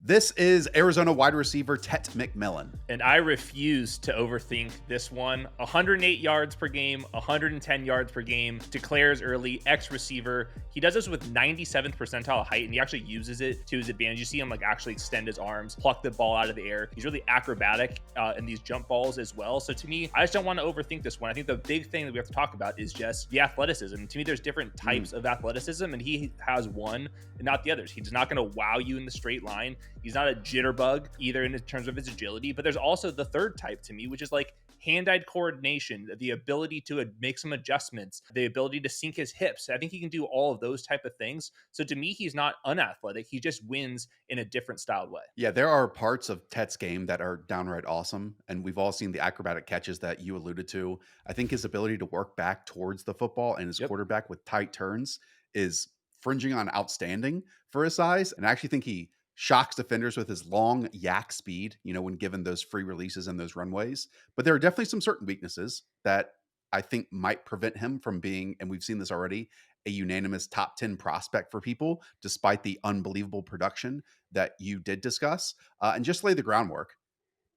This is Arizona wide receiver Tet McMillan. And I refuse to overthink this one. 108 yards per game, 110 yards per game, declares early, X-receiver. He does this with 97th percentile height, and he actually uses it to his advantage. You see him like actually extend his arms, pluck the ball out of the air. He's really acrobatic in these jump balls as well. So to me, I just don't want to overthink this one. I think the big thing that we have to talk about is just the athleticism. To me, there's different types of athleticism, and he has one and not the others. He's not going to wow you in the straight line. He's not a jitterbug either in terms of his agility, but there's also the third type to me, which is like hand-eye coordination, the ability to make some adjustments, the ability to sink his hips. I think he can do all of those type of things. So to me, he's not unathletic. He just wins in a different styled way. Yeah, there are parts of Tet's game that are downright awesome, and we've all seen the acrobatic catches that you alluded to. I think his ability to work back towards the football and his quarterback with tight turns is fringing on outstanding for his size, and I actually think he shocks defenders with his long yak speed, when given those free releases and those runways. But there are definitely some certain weaknesses that I think might prevent him from being, and we've seen this already, a unanimous top 10 prospect for people, despite the unbelievable production that you did discuss. And just lay the groundwork.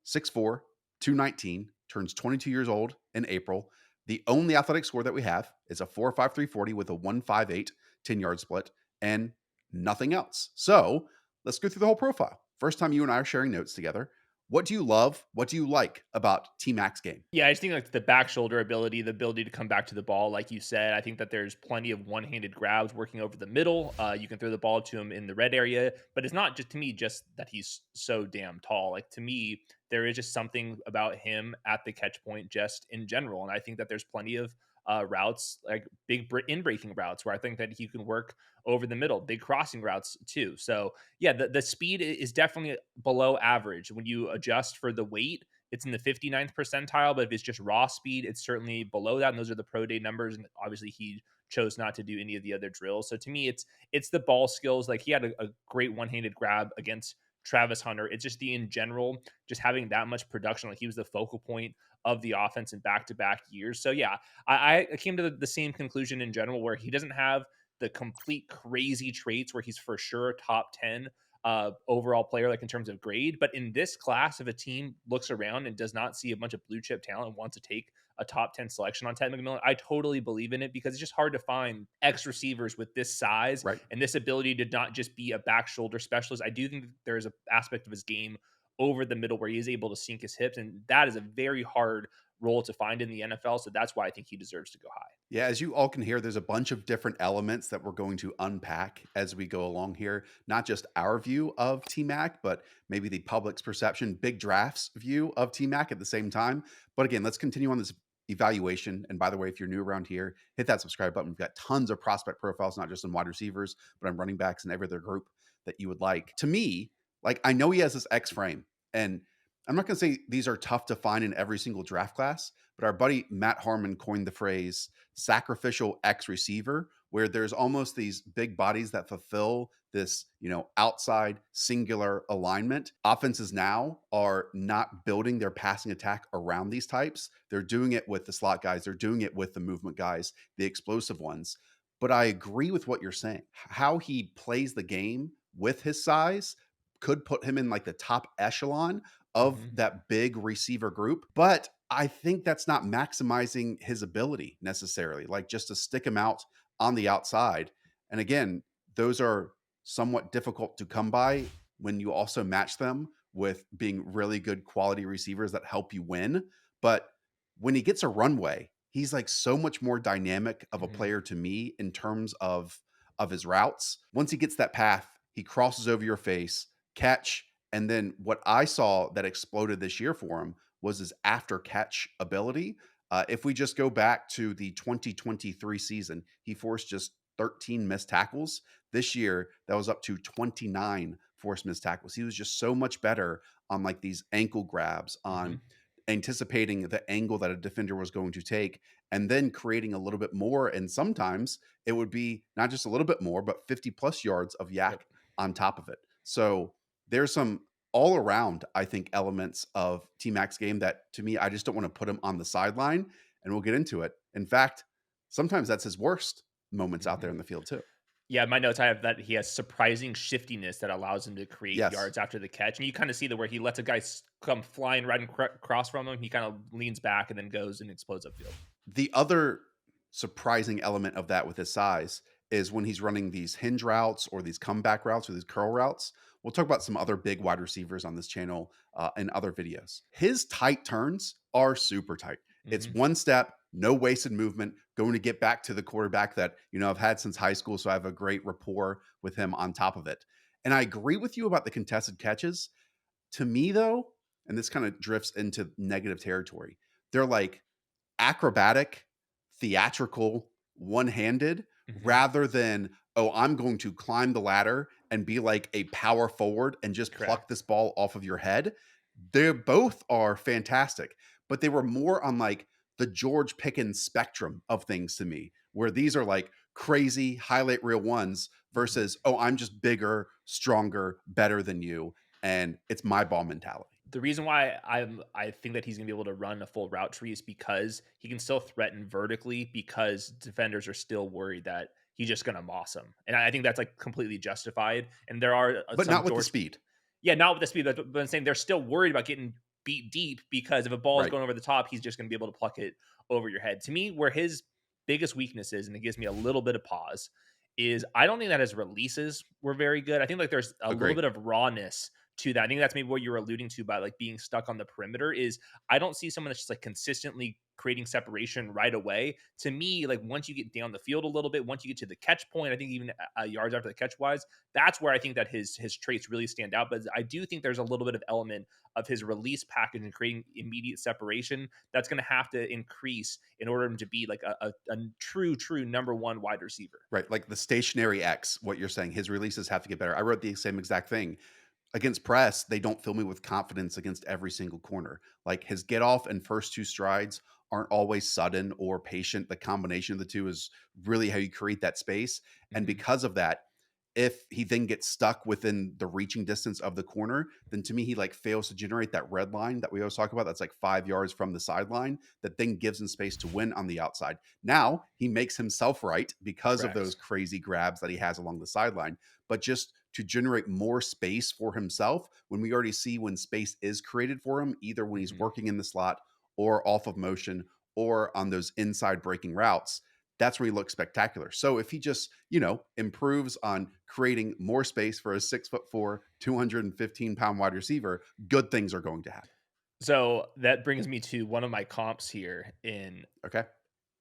6'4", 219, turns 22 years old in April. The only athletic score that we have is a 4.53 40 with a 1.58 10-yard split and nothing else. So let's go through the whole profile. First time you and I are sharing notes together. What do you love? What do you like about T-Mac's game? Yeah, I just think like the back shoulder ability, the ability to come back to the ball, like you said. I think that there's plenty of one-handed grabs working over the middle. You can throw the ball to him in the red area, but it's not just to me just that he's so damn tall. Like to me, there is just something about him at the catch point just in general. And I think that there's plenty of routes, like big in-breaking routes where I think that he can work over the middle, big crossing routes too. So yeah, the speed is definitely below average. When you adjust for the weight, it's in the 59th percentile, but if it's just raw speed, it's certainly below that. And those are the pro day numbers. And obviously he chose not to do any of the other drills. So to me, it's the ball skills. Like he had a great one-handed grab against Travis Hunter. It's just in general, just having that much production. Like he was the focal point of the offense in back-to-back years. So yeah, I came to the same conclusion in general, where he doesn't have the complete crazy traits where he's for sure a top 10 overall player, like in terms of grade. But in this class, if a team looks around and does not see a bunch of blue chip talent and wants to take a top 10 selection on Tet McMillan, I totally believe in it, because it's just hard to find X receivers with this size and this ability to not just be a back shoulder specialist. I do think there's an aspect of his game over the middle where he is able to sink his hips, and that is a very hard role to find in the NFL. So that's why I think he deserves to go high. Yeah, as you all can hear, there's a bunch of different elements that we're going to unpack as we go along here. Not just our view of T-Mac, but maybe the public's perception, big drafts view of T-Mac at the same time. But again, let's continue on this evaluation. And by the way, if you're new around here, hit that subscribe button. We've got tons of prospect profiles, not just on wide receivers, but on running backs and every other group that you would like. To me, like, I know he has this X frame, and I'm not going to say these are tough to find in every single draft class, but our buddy Matt Harmon coined the phrase sacrificial X receiver, where there's almost these big bodies that fulfill this, outside singular alignment. Offenses now are not building their passing attack around these types. They're doing it with the slot guys. They're doing it with the movement guys, the explosive ones. But I agree with what you're saying. How he plays the game with his size could put him in like the top echelon of that big receiver group. But I think that's not maximizing his ability necessarily, like just to stick him out on the outside. And again, those are somewhat difficult to come by when you also match them with being really good quality receivers that help you win. But when he gets a runway, he's like so much more dynamic of a player to me in terms of his routes. Once he gets that path, he crosses over your face, catch. And then what I saw that exploded this year for him was his after catch ability. If we just go back to the 2023 season, he forced just 13 missed tackles. This year, that was up to 29 forced missed tackles. He was just so much better on like these ankle grabs, on anticipating the angle that a defender was going to take, and then creating a little bit more. And sometimes it would be not just a little bit more, but 50 plus yards of yak on top of it. So there's some all around, I think, elements of T-Mac's game that to me, I just don't want to put him on the sideline, and we'll get into it. In fact, sometimes that's his worst moments out there in the field too. Yeah, my notes I have that he has surprising shiftiness that allows him to create Yes. yards after the catch, and you kind of see the where he lets a guy come flying right across from him. He kind of leans back and then goes and explodes upfield. The other surprising element of that with his size is when he's running these hinge routes or these comeback routes or these curl routes. We'll talk about some other big wide receivers on this channel in other videos. His tight turns are super tight. It's Hmm. one step, no wasted movement, going to get back to the quarterback that, I've had since high school. So I have a great rapport with him on top of it. And I agree with you about the contested catches. To me, though, and this kind of drifts into negative territory, they're like acrobatic, theatrical, one-handed Hmm. rather than, "Oh, I'm going to climb the ladder and be like a power forward and just pluck Correct. this ball off of your head." They both are fantastic, but they were more on like the George Pickens spectrum of things to me, where these are like crazy highlight reel ones Mhm. versus, "Oh, I'm just bigger, stronger, better than you, and it's my ball mentality." The reason why I think that he's gonna be able to run a full route tree is because he can still threaten vertically because defenders are still worried that he's just gonna moss him, and I think that's like completely justified. And there are But some not with the George, speed. yeah, not with the speed, but I'm saying they're still worried about getting beat deep because if a ball is Right. going over the top, he's just gonna be able to pluck it over your head. To me, where his biggest weakness is, and it gives me a little bit of pause, is I don't think that his releases were very good. I think like there's a little Agree. bit of rawness to that. I think that's maybe what you're alluding to by like being stuck on the perimeter is I don't see someone that's just like consistently creating separation right away. To me, like once you get down the field a little bit, once you get to the catch point, I think even yards after the catch wise, that's where I think that his traits really stand out. But I do think there's a little bit of element of his release package and creating immediate separation that's going to have to increase in order for him to be like a true number one wide receiver. Right, like the stationary X, what you're saying, his releases have to get better. I wrote the same exact thing. Against press, they don't fill me with confidence against every single corner. Like his get off and first two strides aren't always sudden or patient. The combination of the two is really how you create that space. And Hmm. because of that, if he then gets stuck within the reaching distance of the corner, then to me, he like fails to generate that red line that we always talk about. That's like 5 yards from the sideline that then gives him space to win on the outside. Now he makes himself right because of those Correct. crazy grabs that he has along the sideline. But just to generate more space for himself, when we already see when space is created for him, either when he's Hmm. working in the slot or off of motion or on those inside breaking routes, that's where he looks spectacular. So if he just, improves on creating more space for a 6'4", 215-pound wide receiver, good things are going to happen. So that brings me to one of my comps here in Okay.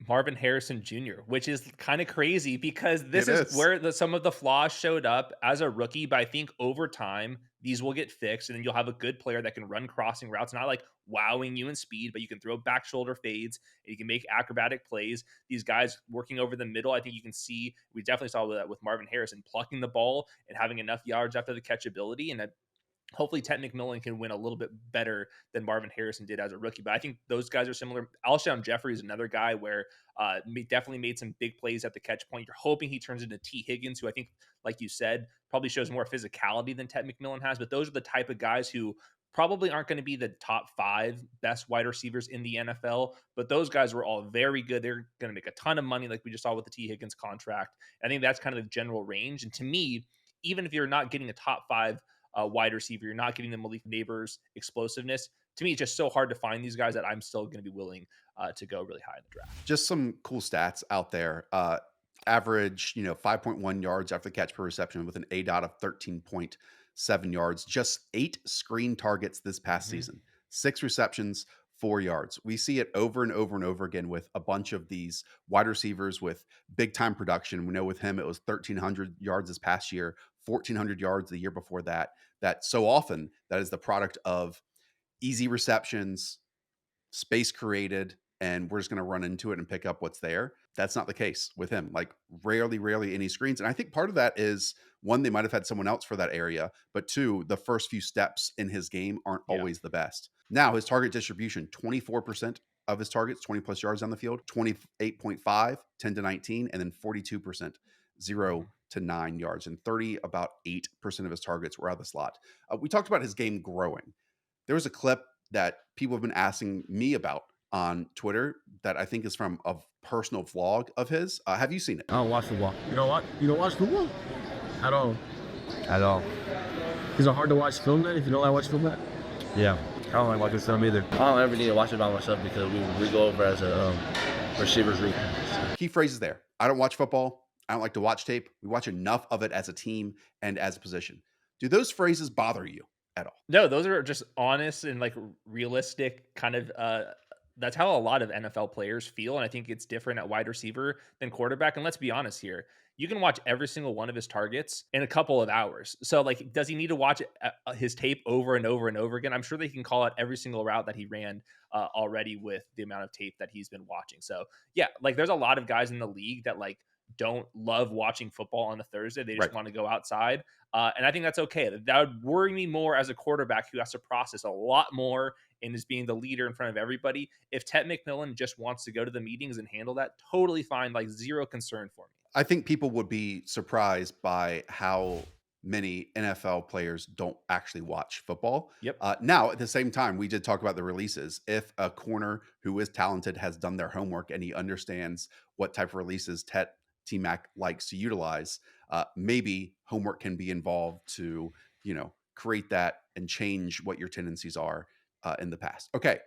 Marvin Harrison Jr., which is kind of crazy because this It is is. where some of the flaws showed up as a rookie. But I think over time, these will get fixed, and then you'll have a good player that can run crossing routes, not like wowing you in speed, but you can throw back shoulder fades and you can make acrobatic plays. These guys working over the middle, I think you can see, we definitely saw that with Marvin Harrison plucking the ball and having enough yards after the catchability. And hopefully Tet McMillan can win a little bit better than Marvin Harrison did as a rookie. But I think those guys are similar. Alshon Jeffrey is another guy where definitely made some big plays at the catch point. You're hoping he turns into T. Higgins, who I think, like you said, probably shows more physicality than Tet McMillan has. But those are the type of guys who probably aren't going to be the top 5 best wide receivers in the NFL. But those guys were all very good. They're going to make a ton of money, like we just saw with the T. Higgins contract. I think that's kind of the general range. And to me, even if you're not getting a top 5 wide receiver. You're not getting the Malik Neighbors explosiveness. To me, it's just so hard to find these guys that I'm still going to be willing to go really high in the draft. Just some cool stats out there. Average, 5.1 yards after the catch per reception with an A dot of 13.7 yards. Just 8 screen targets this past Hmm. season. 6 receptions, 4 yards. We see it over and over and over again with a bunch of these wide receivers with big time production. We know with him, it was 1,300 yards this past year, 1,400 yards the year before that. That so often that is the product of easy receptions, space created, and we're just going to run into it and pick up what's there. That's not the case with him. Like rarely any screens. And I think part of that is one, they might have had someone else for that area, but two, the first few steps in his game aren't Yeah. always the best. Now, his target distribution, 24% of his targets, 20 plus yards on the field, 28.5, 10 to 19, and then 42%, Hmm. 0 to 9 yards, and 30, about 8% of his targets were out of the slot. We talked about his game growing. There was a clip that people have been asking me about on Twitter that I think is from a personal vlog of his. Have you seen it? I don't watch football. You know what? You don't watch football? At all. At all. Is it hard to watch film then if you don't like watch film that? Yeah. I don't like watching film either. I don't ever need to watch it by myself because we go over as a receivers group. Key phrases there. I don't watch football. I don't like to watch tape. We watch enough of it as a team and as a position. Do those phrases bother you at all? No, those are just honest and like realistic kind of that's how a lot of NFL players feel. And I think it's different at wide receiver than quarterback. And let's be honest here. You can watch every single one of his targets in a couple of hours. So like, does he need to watch his tape over and over and over again? I'm sure they can call out every single route that he ran already with the amount of tape that he's been watching. So yeah, like there's a lot of guys in the league that like don't love watching football on a Thursday. They just Right. want to go outside. And I think that's okay. That would worry me more as a quarterback who has to process a lot more and is being the leader in front of everybody. If Tet McMillan just wants to go to the meetings and handle that, totally fine. Like zero concern for me. I think people would be surprised by how many NFL players don't actually watch football. Yep. Now, at the same time, we did talk about the releases. If a corner who is talented has done their homework and he understands what type of releases T-Mac likes to utilize, maybe homework can be involved to, create that and change what your tendencies are in the past. Okay.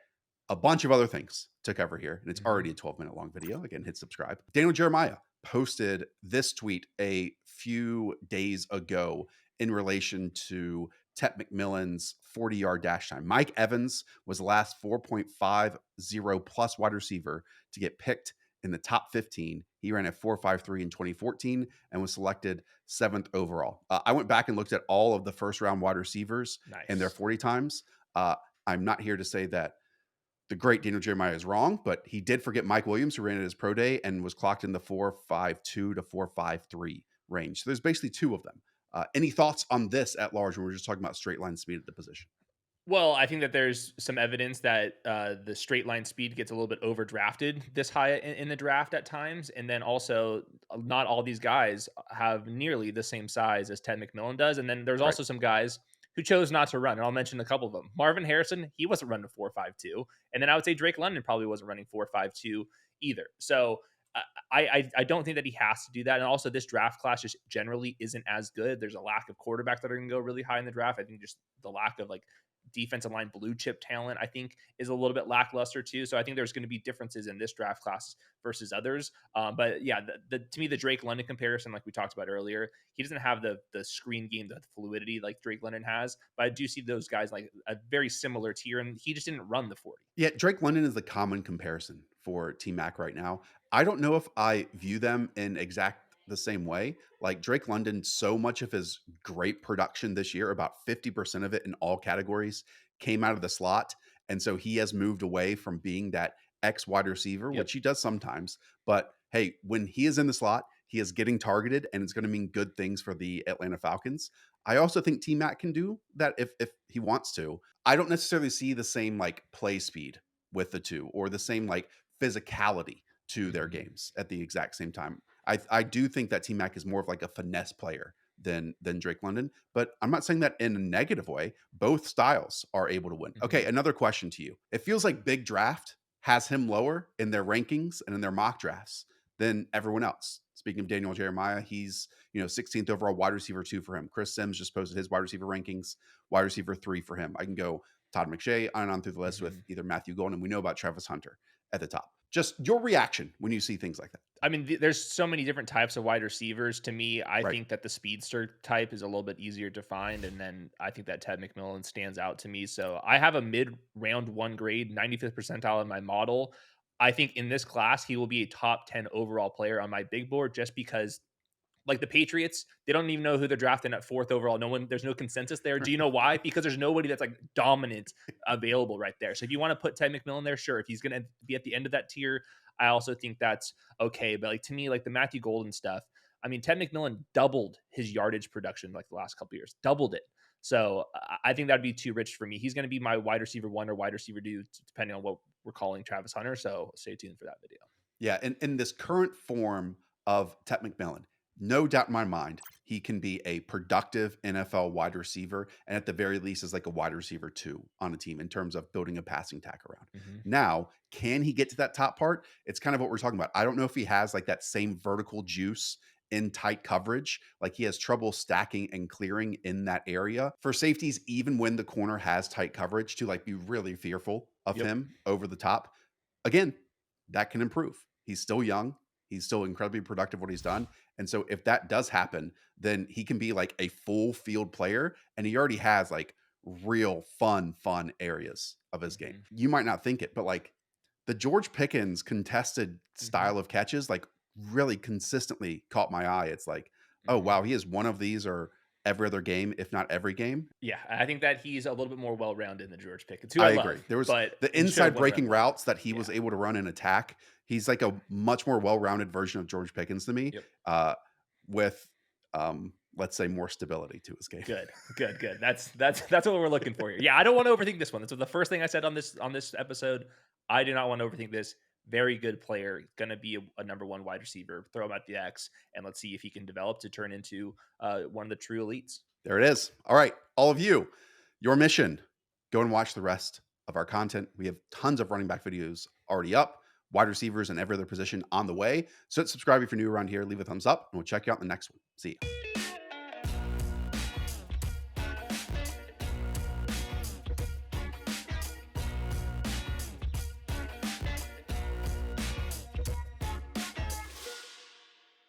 A bunch of other things to cover here, and it's already a 12-minute long video. Again, hit subscribe. Daniel Jeremiah posted this tweet a few days ago in relation to Tet McMillan's 40-yard dash time. Mike Evans was the last 4.50 plus wide receiver to get picked in the top 15. He ran a 4.53 in 2014 and was selected 7th overall. I went back and looked at all of the first round wide receivers and their 40 times. I'm not here to say that the great Daniel Jeremiah is wrong, but he did forget Mike Williams, who ran at his pro day and was clocked in the 4.52 to 4.53 range. So there's basically two of them. Any thoughts on this at large when we're just talking about straight line speed at the position? Well, I think that there's some evidence that the straight line speed gets a little bit overdrafted this high in the draft at times. And then also, not all these guys have nearly the same size as Tet McMillan does. And then there's Right. also some guys who chose not to run. And I'll mention a couple of them. Marvin Harrison, he wasn't running a 4.52. And then I would say Drake London probably wasn't running 4.52 either. So I don't think that he has to do that. And also, this draft class just generally isn't as good. There's a lack of quarterbacks that are going to go really high in the draft. I think just the lack of like defensive line blue chip talent, I think, is a little bit lackluster too. So I think there's going to be differences in this draft class versus others. But yeah, to me, the Drake London comparison, like we talked about earlier, he doesn't have the screen game, the fluidity like Drake London has. But I do see those guys like a very similar tier, and he just didn't run the 40. Yeah, Drake London is the common comparison for T-Mac right now. I don't know if I view them in exact the same way. Like Drake London, so much of his great production this year, about 50% of it in all categories, came out of the slot. And so he has moved away from being that X wide receiver, Yep. which he does sometimes. But hey, when he is in the slot, he is getting targeted, and it's going to mean good things for the Atlanta Falcons. I also think T-Mac can do that if he wants to. I don't necessarily see the same like play speed with the two or the same like physicality to their games at the exact same time. I do think that T-Mac is more of like a finesse player than Drake London, but I'm not saying that in a negative way. Both styles are able to win. Okay, another question to you. It feels like Big Draft has him lower in their rankings and in their mock drafts than everyone else. Speaking of Daniel Jeremiah, he's 16th overall, wide receiver 2 for him. Chris Sims just posted his wide receiver rankings, wide receiver 3 for him. I can go Todd McShay on through the list with either Matthew Golden, and we know about Travis Hunter at the top. Just your reaction when you see things like that. I mean, there's so many different types of wide receivers. To me, I Right. think that the speedster type is a little bit easier to find. And then I think that Tet McMillan stands out to me. So I have a mid round 1 grade, 95th percentile in my model. I think in this class, he will be a top 10 overall player on my big board just because, like the Patriots, they don't even know who they're drafting at 4th overall. There's no consensus there. Do you know why? Because there's nobody that's like dominant available right there. So if you want to put Tet McMillan there, sure. If he's going to be at the end of that tier, I also think that's okay. But like to me, like the Matthew Golden stuff, I mean, Tet McMillan doubled his yardage production like the last couple years, doubled it. So I think that'd be too rich for me. He's going to be my wide receiver 1 or wide receiver 2, depending on what we're calling Travis Hunter. So stay tuned for that video. Yeah, in this current form of Tet McMillan, no doubt in my mind, he can be a productive NFL wide receiver, and at the very least is like a wide receiver 2 on a team in terms of building a passing attack around. Now, can he get to that top part? It's kind of what we're talking about. I don't know if he has like that same vertical juice in tight coverage. Like he has trouble stacking and clearing in that area. For safeties, even when the corner has tight coverage, to like be really fearful of him over the top. Again, that can improve. He's still young. He's still incredibly productive what he's done. And so if that does happen, then he can be like a full field player. And he already has like real fun areas of his game. You might not think it, but like the George Pickens contested style of catches, like really consistently caught my eye. It's like, oh, wow, he is one of these or every other game, if not every game. Yeah, I think that he's a little bit more well-rounded than George Pickens, who I love, agree. There was but the inside breaking routes that he was able to run and attack. He's like a much more well-rounded version of George Pickens to me, with let's say more stability to his game. Good. That's what we're looking for here. Yeah, I don't want to overthink this one. That's the first thing I said on this episode. I do not want to overthink this. Very good player, going to be a number 1 wide receiver. Throw him at the X, and let's see if he can develop to turn into one of the true elites. There it is. All right, all of you, your mission, go and watch the rest of our content. We have tons of running back videos already up, wide receivers and every other position on the way. So subscribe if you're new around here, leave a thumbs up, and we'll check you out in the next one. See ya.